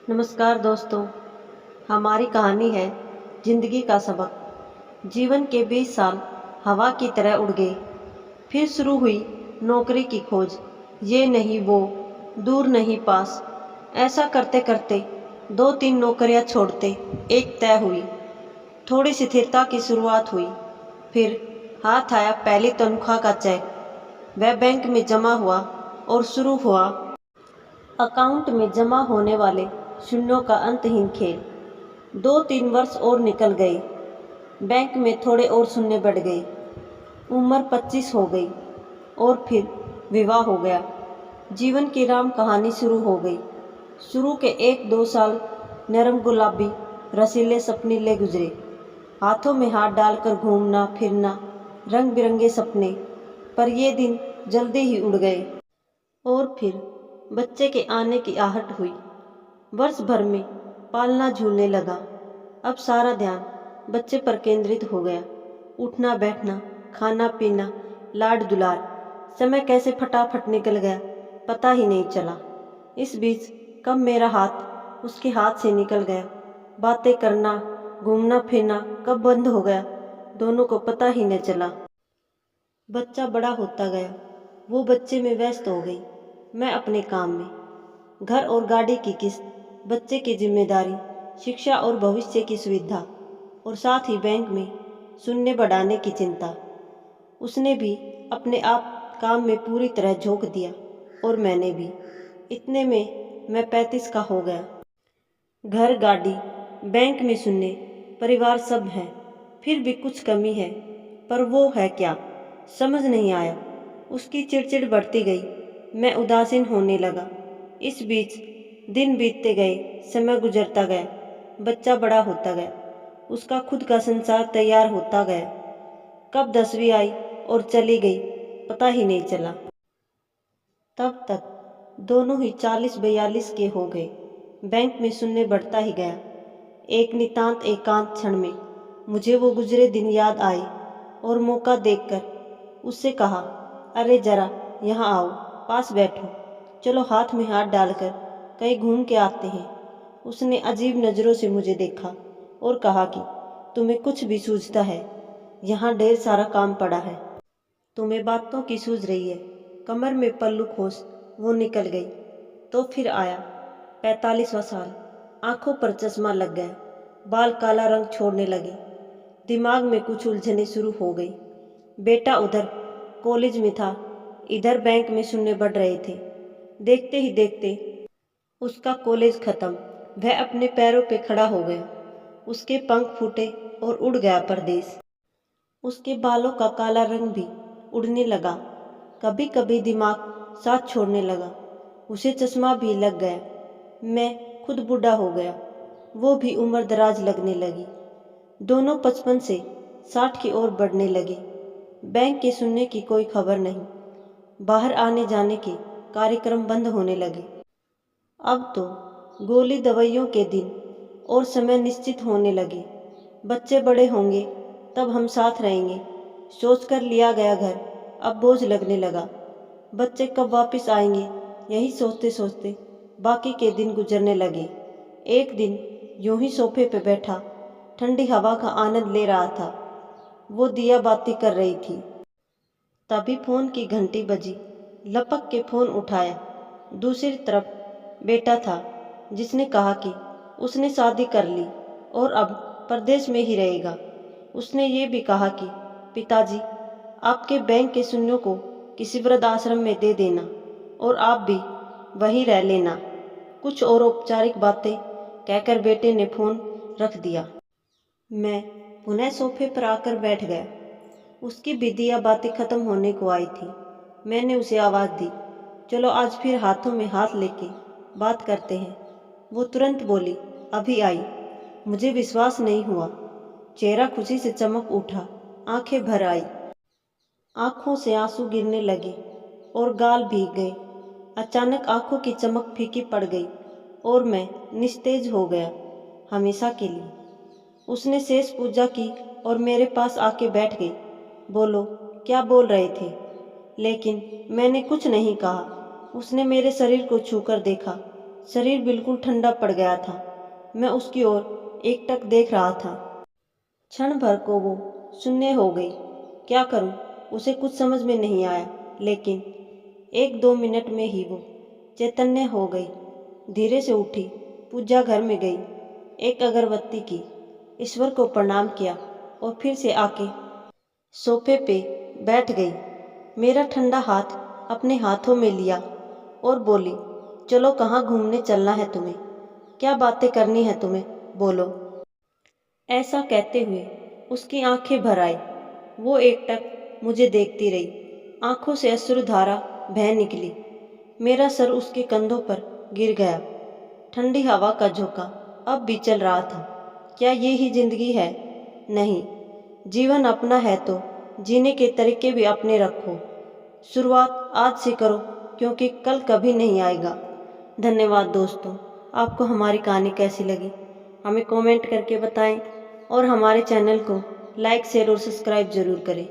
नमस्कार दोस्तों। हमारी कहानी है जिंदगी का सबक। जीवन के 20 साल हवा की तरह उड़ गए। फिर शुरू हुई नौकरी की खोज। ये नहीं वो, दूर नहीं पास। ऐसा करते करते 2-3 नौकरियां छोड़ते एक तय हुई। थोड़ी स्थिरता की शुरुआत हुई। फिर हाथ आया पहली तनख्वाह का चेक। वह बैंक में जमा हुआ और शुरू हुआ अकाउंट में जमा होने वाले शून्यों का अंतहीन खेल। 2-3 वर्ष और निकल गए। बैंक में थोड़े और शून्य बढ़ गए। उम्र 25 हो गई और फिर विवाह हो गया। जीवन की राम कहानी शुरू हो गई। शुरू के 1-2 साल नरम गुलाबी रसीले सपने ले गुजरे। हाथों में हाथ डालकर घूमना फिरना, रंग बिरंगे सपने। पर ये दिन जल्दी ही उड़ गए। और फिर बच्चे के आने की आहट हुई। वर्ष भर में पालना झूलने लगा। अब सारा ध्यान बच्चे पर केंद्रित हो गया। उठना बैठना, खाना पीना, लाड दुलार। समय कैसे फटाफट निकल गया पता ही नहीं चला। इस बीच कब मेरा हाथ उसके हाथ से निकल गया, बातें करना घूमना फिरना कब बंद हो गया, दोनों को पता ही नहीं चला। बच्चा बड़ा होता गया। वो बच्चे में व्यस्त हो गई, मैं अपने काम में। घर और गाड़ी की किस्त, बच्चे की जिम्मेदारी, शिक्षा और भविष्य की सुविधा, और साथ ही बैंक में शून्य बढ़ाने की चिंता। उसने भी अपने आप काम में पूरी तरह झोंक दिया और मैंने भी। इतने में मैं 35 का हो गया। घर गाड़ी, बैंक में शून्य, परिवार सब है। फिर भी कुछ कमी है, पर वो है क्या समझ नहीं आया। उसकी चिड़चिड़ बढ़ती गई। मैं उदासीन होने लगा। इस बीच दिन बीतते गए, समय गुजरता गया। बच्चा बड़ा होता गया। उसका खुद का संसार तैयार होता गया। कब 10वीं आई और चली गई पता ही नहीं चला। तब तक दोनों ही 40-42 के हो गए। बैंक में शून्य बढ़ता ही गया। एक नितांत एकांत क्षण में मुझे वो गुजरे दिन याद आए और मौका देखकर उससे कहा, अरे जरा यहाँ आओ, पास बैठो, चलो हाथ में हाथ डालकर कहीं घूम के आते हैं। उसने अजीब नज़रों से मुझे देखा और कहा कि तुम्हें कुछ भी सूझता है? यहाँ ढेर सारा काम पड़ा है। तुम्हें बातों की सूझ रही है। कमर में पल्लू खोस वो निकल गई। तो फिर आया 45वां साल। आंखों पर चश्मा लग गया। बाल काला रंग छोड़ने लगे। दिमाग में कुछ उलझने शुरू हो गई। बेटा उधर कॉलेज में था, इधर बैंक में शून्य बढ़ रहे थे। देखते ही देखते उसका कॉलेज खत्म। वह अपने पैरों पे खड़ा हो गया। उसके पंख फूटे और उड़ गया परदेश। उसके बालों का काला रंग भी उड़ने लगा। कभी कभी दिमाग साथ छोड़ने लगा। उसे चश्मा भी लग गया। मैं खुद बूढ़ा हो गया। वो भी उम्र दराज लगने लगी। दोनों 55 से 60 की ओर बढ़ने लगे। बैंक के सुनने की कोई खबर नहीं। बाहर आने जाने के कार्यक्रम बंद होने लगे। अब तो गोली दवाइयों के दिन और समय निश्चित होने लगे। बच्चे बड़े होंगे तब हम साथ रहेंगे, सोचकर लिया गया घर अब बोझ लगने लगा। बच्चे कब वापस आएंगे, यही सोचते सोचते बाकी के दिन गुजरने लगे। एक दिन यूं ही सोफे पे बैठा ठंडी हवा का आनंद ले रहा था। वो दिया बाती कर रही थी। तभी फोन की घंटी बजी। लपक के फोन उठाया। दूसरी तरफ बेटा था, जिसने कहा कि उसने शादी कर ली और अब परदेश में ही रहेगा। उसने ये भी कहा कि पिताजी, आपके बैंक के शून्यों को किसी वृद्ध आश्रम में दे देना और आप भी वहीं रह लेना। कुछ और औपचारिक बातें कहकर बेटे ने फोन रख दिया। मैं पुनः सोफे पर आकर बैठ गया। उसकी भी दिया बातें खत्म होने को आई थी। मैंने उसे आवाज़ दी, चलो आज फिर हाथों में हाथ लेके बात करते हैं। वो तुरंत बोली, अभी आई। मुझे विश्वास नहीं हुआ। चेहरा खुशी से चमक उठा, आंखें भर आई। आंखों से आंसू गिरने लगे और गाल भीग गए। अचानक आंखों की चमक फीकी पड़ गई और मैं निस्तेज हो गया, हमेशा के लिए। उसने शेष पूजा की और मेरे पास आके बैठ गई। बोलो, क्या बोल रहे थे? लेकिन मैंने कुछ नहीं कहा। उसने मेरे शरीर को छूकर देखा शरीर बिल्कुल ठंडा पड़ गया था। मैं उसकी ओर एकटक देख रहा था। क्षण भर को वो शून्य हो गई। क्या करूं, उसे कुछ समझ में नहीं आया, लेकिन 1-2 मिनट में ही वो चैतन्य हो गई। धीरे से उठी, पूजा घर में गई, एक अगरबत्ती की, ईश्वर को प्रणाम किया और फिर से आके सोफे पे बैठ गई। मेरा ठंडा हाथ अपने हाथों में लिया और बोली, चलो कहाँ घूमने चलना है तुम्हें? क्या बातें करनी है तुम्हें? बोलो। ऐसा कहते हुए उसकी आंखें भर आई। वो एकटक मुझे देखती रही। आंखों से अश्रुधारा बह निकली। मेरा सर उसके कंधों पर गिर गया। ठंडी हवा का झोंका अब भी चल रहा था। क्या ये ही जिंदगी है? नहीं, जीवन अपना है तो जीने के तरीके भी अपने रखो। शुरुआत आज से करो, क्योंकि कल कभी नहीं आएगा। धन्यवाद दोस्तों। आपको हमारी कहानी कैसी लगी हमें कमेंट करके बताएं और हमारे चैनल को लाइक शेयर और सब्सक्राइब जरूर करें।